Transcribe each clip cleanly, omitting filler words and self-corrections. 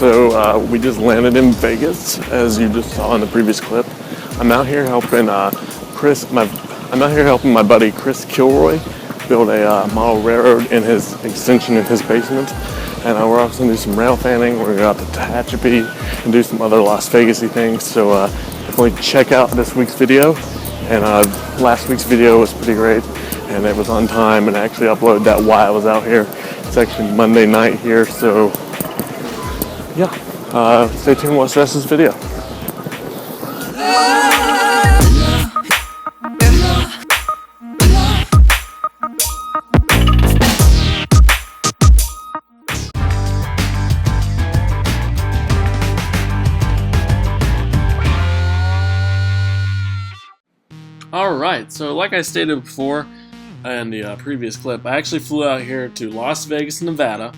We just landed in Vegas, as you just saw in the previous clip. I'm out here helping my buddy Chris Kilroy build a model railroad in his extension in his basement. And we're also gonna do some rail fanning. We're gonna go out to Tehachapi and do some other Las Vegas-y things. So definitely check out this week's video. And last week's video was pretty great, and it was on time, and I actually uploaded that while I was out here. It's actually Monday night here, so yeah, stay tuned and watch the rest of this video. Alright, so like I stated before in the previous clip, I actually flew out here to Las Vegas, Nevada.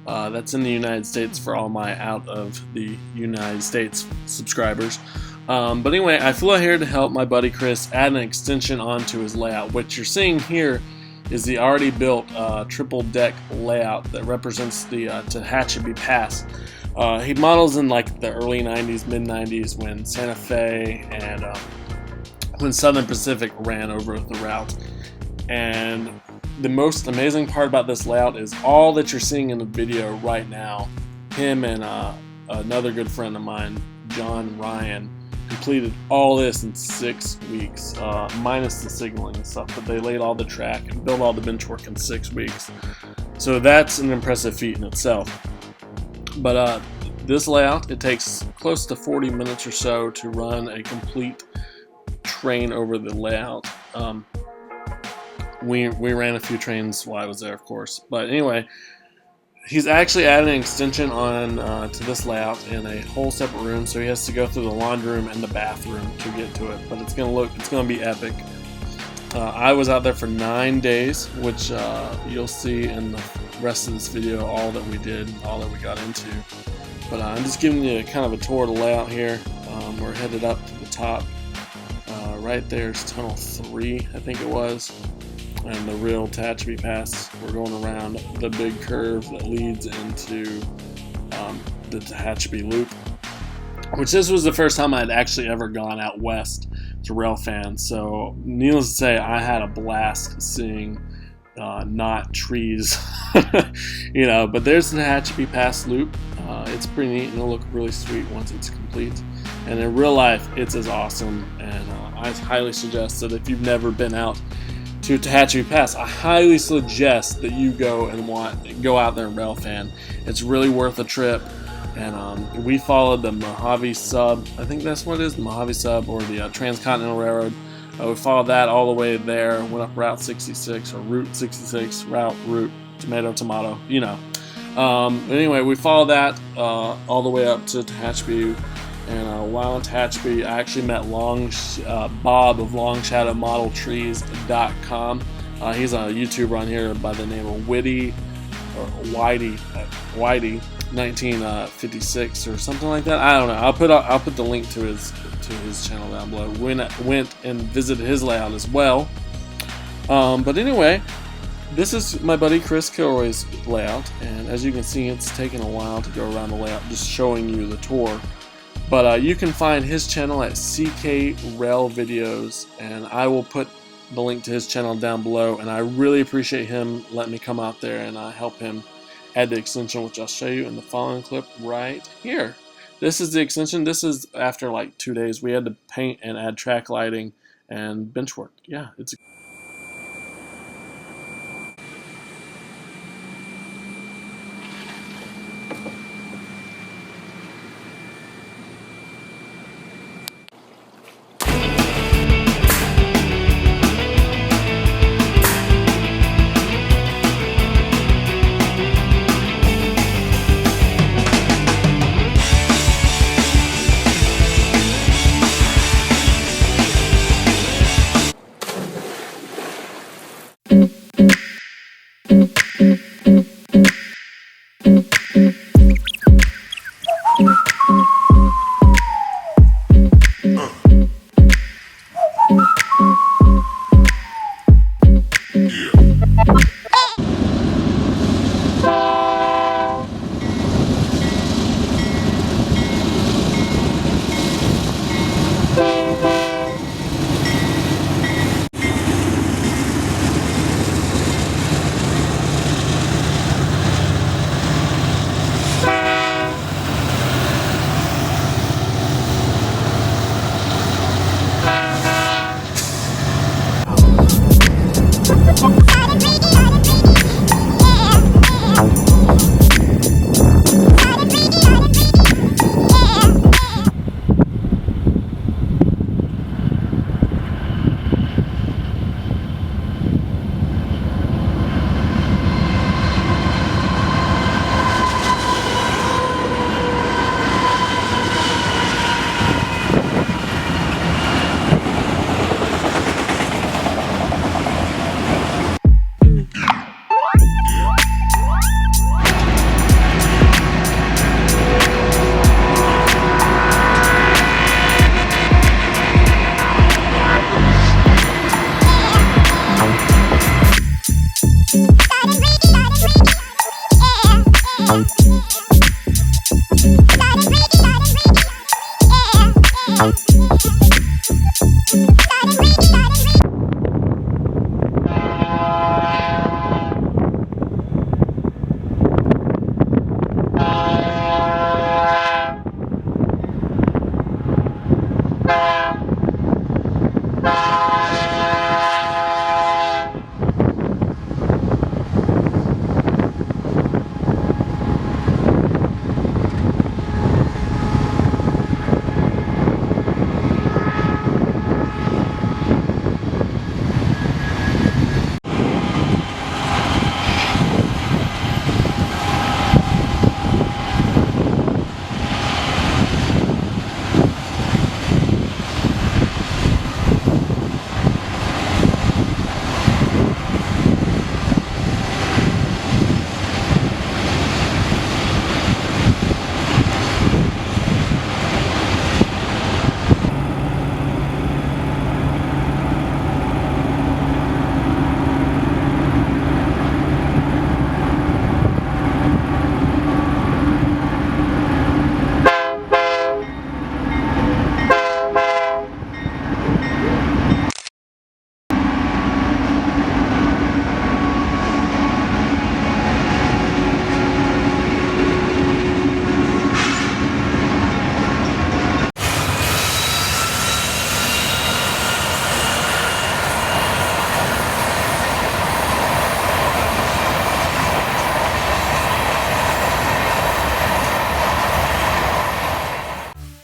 That's in the United States for all my out of the United States subscribers. But anyway, I flew out here to help my buddy Chris add an extension onto his layout. What you're seeing here is the already built triple deck layout that represents the Tehachapi Pass. He models in like the early 90s, mid 90s when Santa Fe and when Southern Pacific ran over the route. And the most amazing part about this layout is all that you're seeing in the video right now. Him and another good friend of mine, John Ryan, completed all this in 6 weeks, minus the signaling and stuff, but they laid all the track and built all the bench work in 6 weeks. So that's an impressive feat in itself. But this layout, it takes close to 40 minutes or so to run a complete train over the layout. We ran a few trains while I was there, of course. But anyway, he's actually adding an extension on to this layout in a whole separate room, so he has to go through the laundry room and the bathroom to get to it. But it's gonna be epic. I was out there for 9 days, which you'll see in the rest of this video, all that we did, all that we got into. But I'm just giving you kind of a tour of the layout here. We're headed up to the top. Right there's Tunnel 3, I think it was, and the real Tehachapi Pass. We're going around the big curve that leads into the Tehachapi Loop, which this was the first time I'd actually ever gone out west to rail fan. So needless to say, I had a blast seeing not trees, you know. But there's the Tehachapi Pass Loop. It's pretty neat, and it'll look really sweet once it's complete. And in real life, it's as awesome, and I highly suggest that if you've never been out to Tehachapi Pass, I highly suggest that you go out there and rail fan. It's really worth a trip. And we followed the Mojave Sub, I think that's what it is, the Mojave Sub, or the Transcontinental Railroad. We followed that all the way there, went up Route 66, or Route 66, route, tomato, you know. Anyway, we followed that all the way up to Tehachapi. And while in Tehachapi, I actually met Bob of LongShadowModelTrees.com. He's a YouTuber on here by the name of Whitey 1956 or something like that. I don't know. I'll put the link to his channel down below. Went and visited his layout as well. But anyway, this is my buddy Chris Kilroy's layout, and as you can see, it's taken a while to go around the layout, just showing you the tour. But you can find his channel at CK Rail Videos, and I will put the link to his channel down below. And I really appreciate him letting me come out there and help him add the extension, which I'll show you in the following clip right here. This is the extension. This is after like 2 days. We had to paint and add track lighting and bench work. Yeah, it's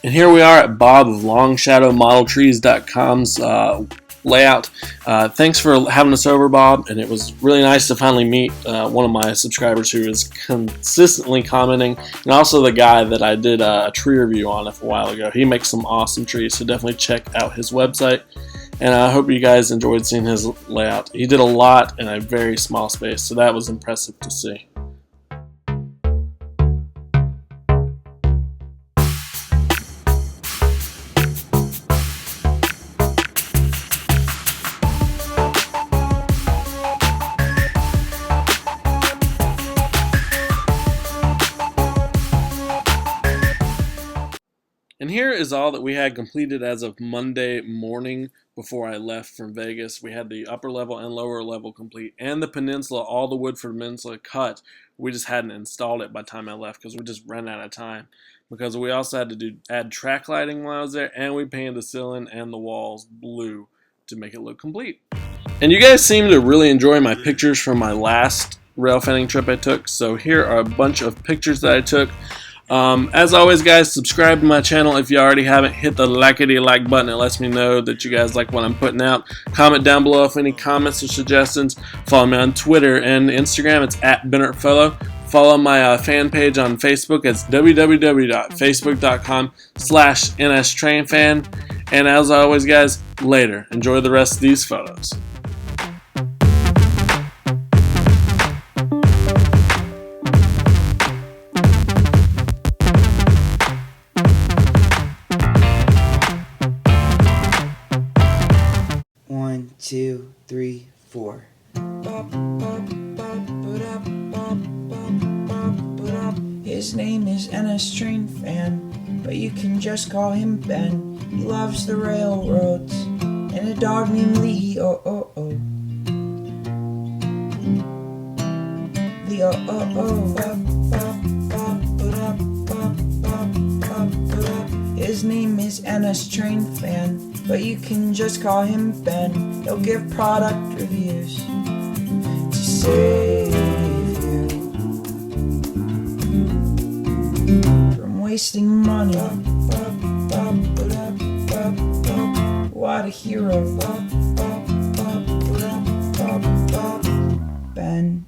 And here we are at Bob of LongShadowModelTrees.com's layout. Thanks for having us over, Bob, and it was really nice to finally meet one of my subscribers who is consistently commenting, and also the guy that I did a tree review on a while ago. He makes some awesome trees, so definitely check out his website, and I hope you guys enjoyed seeing his layout. He did a lot in a very small space, so that was impressive to see. And here is all that we had completed as of Monday morning before I left from Vegas. We had the upper level and lower level complete, and the peninsula, all the wood for the peninsula cut. We just hadn't installed it by the time I left because we just ran out of time. Because we also had to add track lighting while I was there, and we painted the ceiling and the walls blue to make it look complete. And you guys seem to really enjoy my pictures from my last rail fanning trip I took. So here are a bunch of pictures that I took. As always, guys, subscribe to my channel if you already haven't. Hit the like button. It lets me know that you guys like what I'm putting out. Comment down below if any comments or suggestions. Follow me on Twitter and Instagram. It's @BennertPhoto. Follow my fan page on Facebook. It's www.facebook.com/NSTrainFan. And as always, guys, later. Enjoy the rest of these photos. One, two, three, four. His name is NSTrainFan, but you can just call him Ben. He loves the railroads and a dog named Lee. Oh oh oh. Lee oh oh oh. His name is NSTrainFan, but you can just call him Ben. He'll give product reviews to save you from wasting money. What a hero, Ben.